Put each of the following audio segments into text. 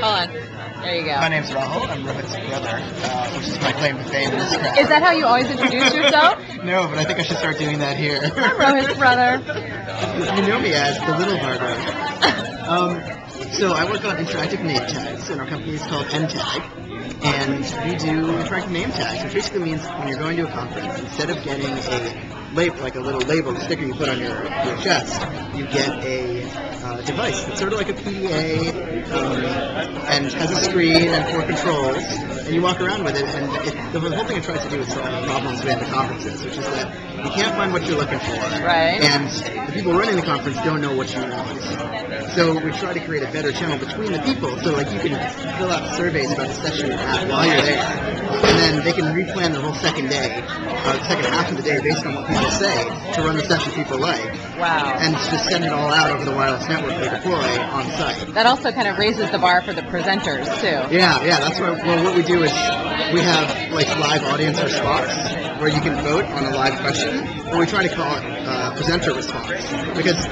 Hold on. There you go. My name's Rahul. I'm Rohit's brother, which is my claim to fame in this crowd. Is that how you always introduce yourself? No, but I think I should start doing that here. I'm Rohit's brother. You know me as the little brother. So I work on interactive name tags, and our company is called NTags. And we do interactive name tags, which basically means when you're going to a conference, instead of getting a label, like a little label, a sticker you put on your chest, you get a device that's sort of like a PDA and has a screen and 4 controls, and you walk around with it, and the whole thing it tries to do is solve the problems we have at conferences, which is that you can't find what you're looking for, right? And the people running the conference don't know what you want. So we try to create a better channel between the people, so like you can fill out surveys about the session you're at while you're there, and then they can replan the whole second day, the second half of the day based on what people say to run the session people like. Wow. And just send it all out over the wireless network they deploy on site. That also kind of raises the bar for the presenters too. Yeah, that's why. Well, what we do is we have like live audience response where you can vote on a live question, or we try to call it presenter response, because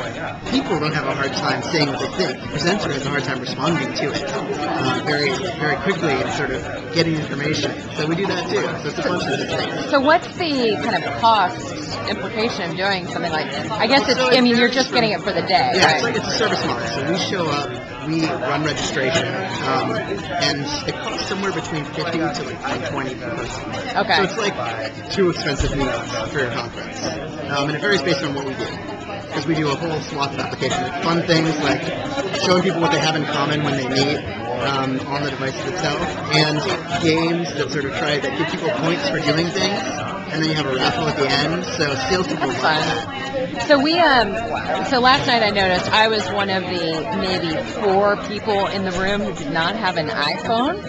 people don't have a hard time saying what they think. The presenter has a hard time responding to it very, very quickly and sort of getting information. So we do that too. So it's a bunch of different things. So what's the kind of cost implication of doing something like this? I guess it's, I mean, you're just getting it for the day, yeah, right? it's a service model. So we show up, we run registration, and it costs somewhere between 50 to like 120 per person. Okay. So it's like 2 expensive meals for your conference. And it varies based on what we do. Because we do a whole swath of applications. Fun things like showing people what they have in common when they meet on the device itself, and games that sort of try to give people points for doing things, and then you have a raffle at the end, so salespeople love that. So we, so last night I noticed I was one of the maybe 4 people in the room who did not have an iPhone.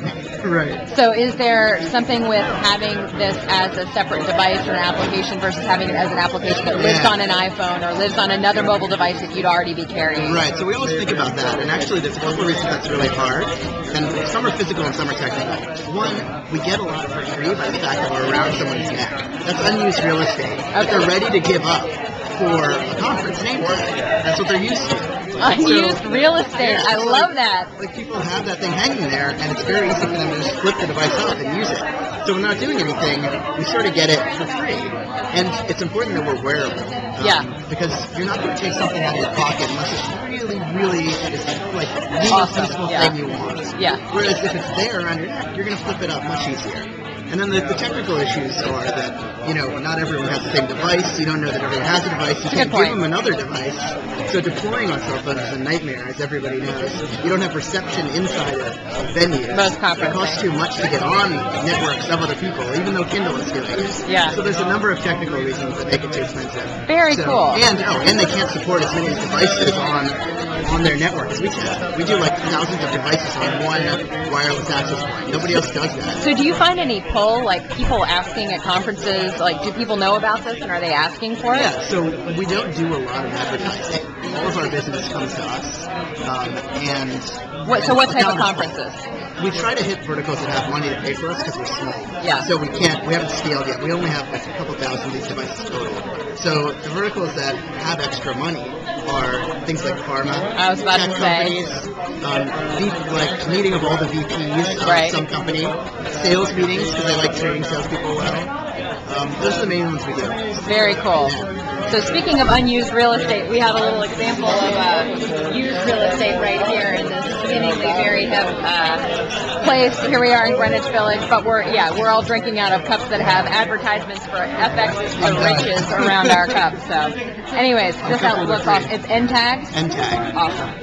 Right. So is there something with having this as a separate device or an application versus having it as an application that lives on an iPhone or lives on another mobile device that you'd already be carrying? Right, so we always think about that, and actually there's a couple of reasons that's really hard, and some are physical and some are technical. One, we get a lot for free by the fact that we're around someone's neck. That's unused real estate that they're ready to give up for a conference name tag. That's what they're used to. Unused real estate. Yeah, I love that. Like people have that thing hanging there, and it's very easy for them to just flip the device up and use it. So we're not doing anything. We sort of get it for free, and it's important that we're wearable. Because you're not going to take something out of your pocket unless it's really is like the most useful thing you want. Yeah. Whereas if it's there around your neck, you're going to flip it up much easier. And then the technical issues are that, not everyone has the same device. You don't know that everyone has a device. You can't give them another device. So deploying on cell phones is a nightmare, as everybody knows. You don't have reception inside of venues. Most conferences. It costs too much to get on networks of other people, even though Kindle is doing it. Yeah. So there's a number of technical reasons that make it too expensive. Very cool. And they can't support as many devices on their network as we can. We do like thousands of devices on one wireless access point. Nobody else does that. So do you find any pull, like people asking at conferences, like do people know about this and are they asking for it? Yeah, so we don't do a lot of advertising. All of our business comes to us. So what type of conferences? We try to hit verticals that have money to pay for us because we're small. Yeah. So we haven't scaled yet. We only have like a couple thousand of these devices total. So the verticals that have extra money are things like pharma, I was about tech to say. companies, like meeting of all the VPs of some company, sales meetings because they like treating salespeople well. Those are the main ones we do. Very cool. So speaking of unused real estate, we have a little example of used real estate right here in this seemingly very hip place. Here we are in Greenwich Village, but we're all drinking out of cups that have advertisements for FX for riches around our cups. So anyways, this looks awesome. It's NTags? NTags. Awesome.